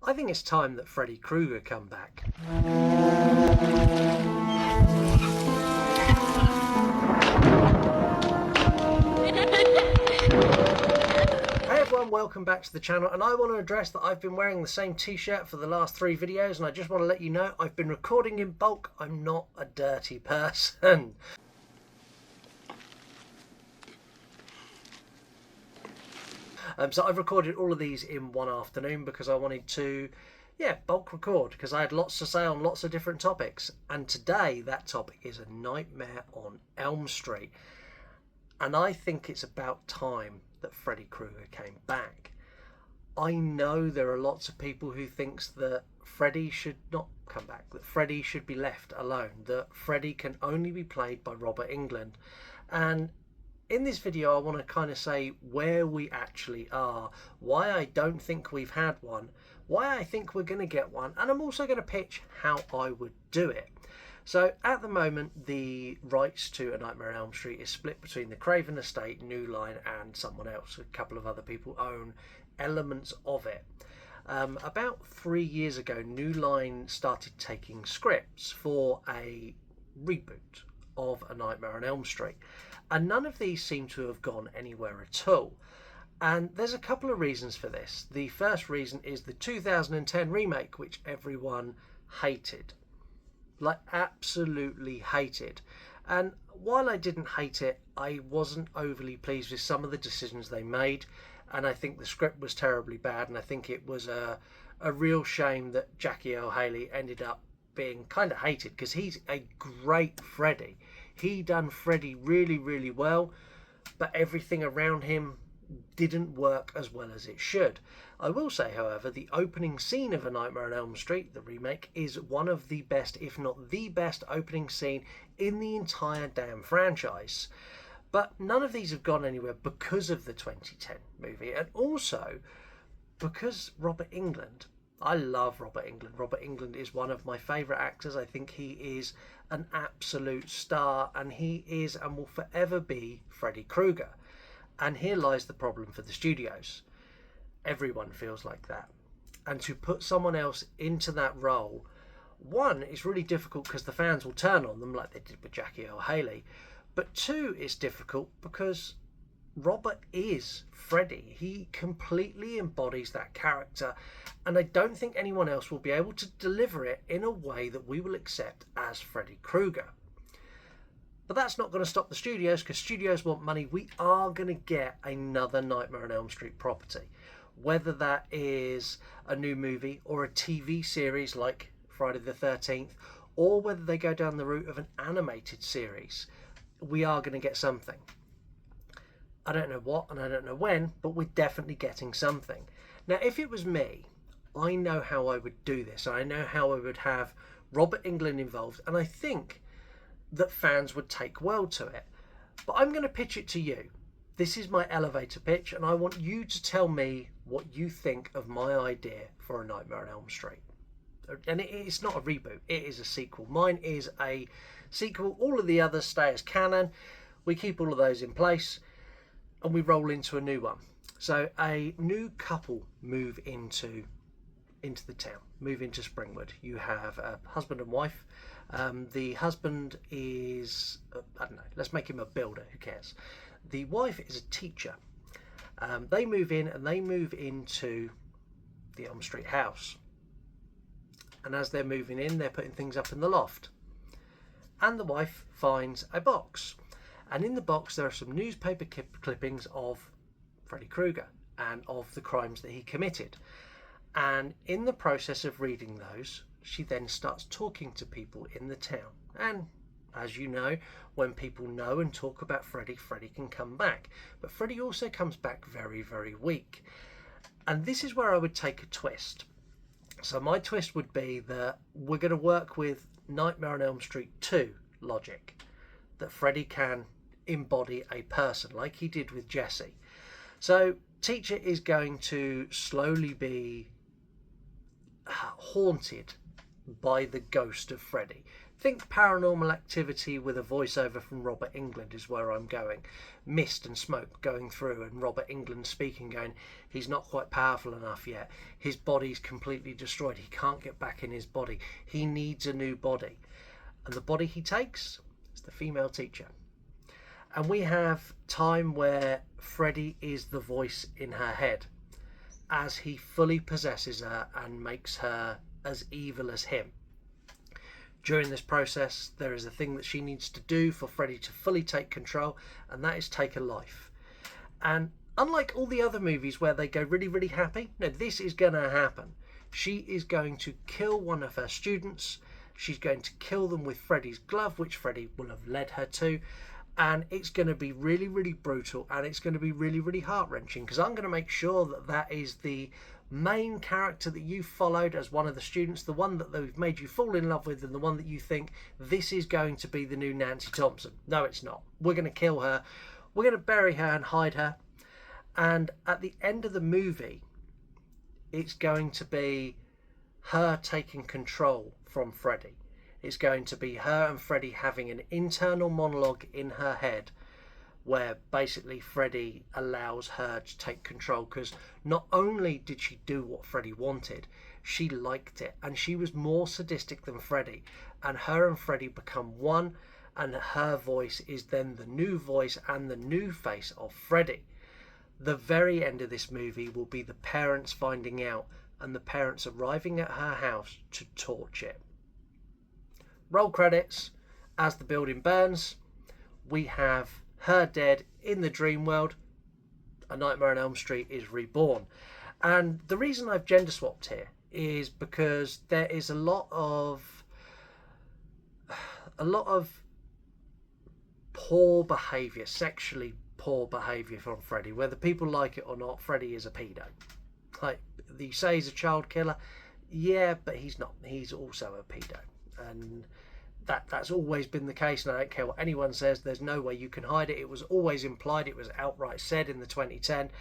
I think it's time that Freddy Krueger come back. Hey everyone, welcome back to the channel, and I want to address that I've been wearing the same t-shirt for the last 3 videos, and I just want to let you know I've been recording in bulk. I'm not a dirty person. So I've recorded all of these in one afternoon because I wanted to, bulk record, because I had lots to say on lots of different topics. And today that topic is A Nightmare on Elm Street. And I think it's about time that Freddy Krueger came back. I know there are lots of people who thinks that Freddy should not come back, that Freddy should be left alone, that Freddy can only be played by Robert Englund. And in this video I want to kind of say where we actually are, why I don't think we've had one, why I think we're going to get one, and I'm also going to pitch how I would do it. So at the moment the rights to A Nightmare on Elm Street is split between the Craven estate, New Line, and someone else. A couple of other people own elements of it. About 3 years ago, New Line started taking scripts for a reboot of A Nightmare on Elm Street, and none of these seem to have gone anywhere at all. And there's a couple of reasons for this. The first reason is the 2010 remake, which everyone hated. Like, absolutely hated. And while I didn't hate it, I wasn't overly pleased with some of the decisions they made, and I think the script was terribly bad, and I think it was a real shame that Jackie Earle Haley ended up being kind of hated, because he's a great Freddy. He done Freddy really, really well, but everything around him didn't work as well as it should. I will say, however, the opening scene of A Nightmare on Elm Street, the remake, is one of the best, if not the best, opening scene in the entire damn franchise. But none of these have gone anywhere because of the 2010 movie, and also because Robert Englund. I love Robert Englund. Robert Englund is one of my favourite actors. I think he is an absolute star, and he is and will forever be Freddy Krueger. And here lies the problem for the studios. Everyone feels like that. And to put someone else into that role, one, it's really difficult because the fans will turn on them like they did with Jackie Earle Haley. But two, it's difficult because Robert is Freddy. He completely embodies that character, and I don't think anyone else will be able to deliver it in a way that we will accept as Freddy Krueger. But that's not going to stop the studios, because studios want money. We are going to get another Nightmare on Elm Street property, whether that is a new movie or a TV series like Friday the 13th, or whether they go down the route of an animated series. We are going to get something. I don't know what and I don't know when, but we're definitely getting something. Now, if it was me, I know how I would do this. I know how I would have Robert Englund involved, and I think that fans would take well to it. But I'm going to pitch it to you. This is my elevator pitch, and I want you to tell me what you think of my idea for A Nightmare on Elm Street. And it's not a reboot, it is a sequel. Mine is a sequel. All of the others stay as canon. We keep all of those in place, and we roll into a new one. So a new couple move into the town, move into Springwood. You have a husband and wife. The husband is, I don't know, let's make him a builder, who cares? The wife is a teacher. They move in, and they move into the Elm Street house. And as they're moving in, they're putting things up in the loft. And the wife finds a box. And in the box there are some newspaper clippings of Freddy Krueger and of the crimes that he committed. And in the process of reading those, she then starts talking to people in the town. And as you know, when people know and talk about Freddy, Freddy can come back. But Freddy also comes back very, very weak. And this is where I would take a twist. So my twist would be that we're going to work with Nightmare on Elm Street 2 logic. That Freddy can embody a person like he did with Jesse. So Teacher is going to slowly be haunted by the ghost of Freddy. think Paranormal Activity with a voiceover from Robert Englund is where I'm going. Mist and smoke going through and Robert Englund speaking, going, he's not quite powerful enough yet. His body's completely destroyed. He can't get back in his body. He needs a new body. And the body he takes is the female teacher. And we have time where Freddy is the voice in her head as he fully possesses her and makes her as evil as him. During this process, there is a thing that she needs to do for Freddy to fully take control, and that is take a life. And unlike all the other movies where they go really, really happy, no, this is going to happen. She is going to kill one of her students. She's going to kill them with Freddy's glove, which Freddy will have led her to. And it's going to be really, really brutal, and it's going to be really, really heart-wrenching, because I'm going to make sure that that is the main character that you followed as one of the students, the one that they've made you fall in love with, and the one that you think this is going to be the new Nancy Thompson. No, it's not. We're going to kill her. We're going to bury her and hide her. And at the end of the movie, it's going to be her taking control from Freddy. It's going to be her and Freddy having an internal monologue in her head where basically Freddy allows her to take control, because not only did she do what Freddy wanted, she liked it, and she was more sadistic than Freddy, and her and Freddy become one, and her voice is then the new voice and the new face of Freddy. The very end of this movie will be the parents finding out and the parents arriving at her house to torch it. Roll credits. As the building burns, we have her dead in the dream world. A Nightmare on Elm Street is reborn. And the reason I've gender swapped here is because there is a lot of poor behaviour, sexually poor behaviour from Freddy. Whether people like it or not, Freddy is a pedo. Like, you say he's a child killer, yeah, but he's not. He's also a pedo. And that's always been the case, and I don't care what anyone says, there's no way you can hide it. It was always implied, it was outright said in the 2010.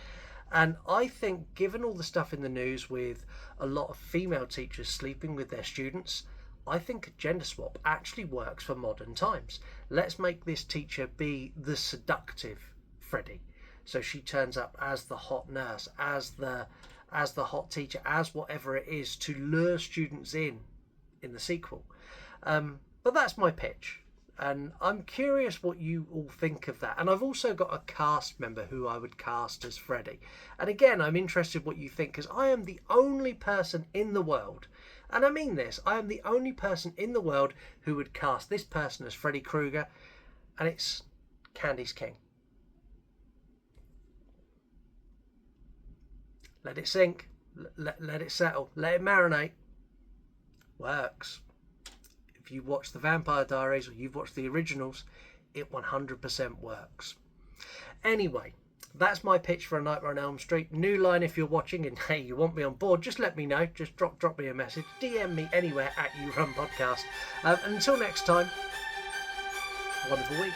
And I think, given all the stuff in the news with a lot of female teachers sleeping with their students, I think a gender swap actually works for modern times. Let's make this teacher be the seductive Freddy. So she turns up as the hot nurse, as the hot teacher, as whatever it is, to lure students in the sequel. But that's my pitch, and I'm curious what you all think of that. And I've also got a cast member who I would cast as Freddy. And again, I'm interested what you think, because I am the only person in the world, and I mean this, I am the only person in the world who would cast this person as Freddy Krueger, and it's Candy's King. Let it sink, let it settle, let it marinate. Works. If you watch the Vampire Diaries or you've watched the originals, it 100% works. Anyway, that's my pitch for A Nightmare on Elm Street. New Line, if you're watching and hey, you want me on board, just let me know. Just drop me a message. DM me anywhere at You Run Podcast. And until next time, wonderful week.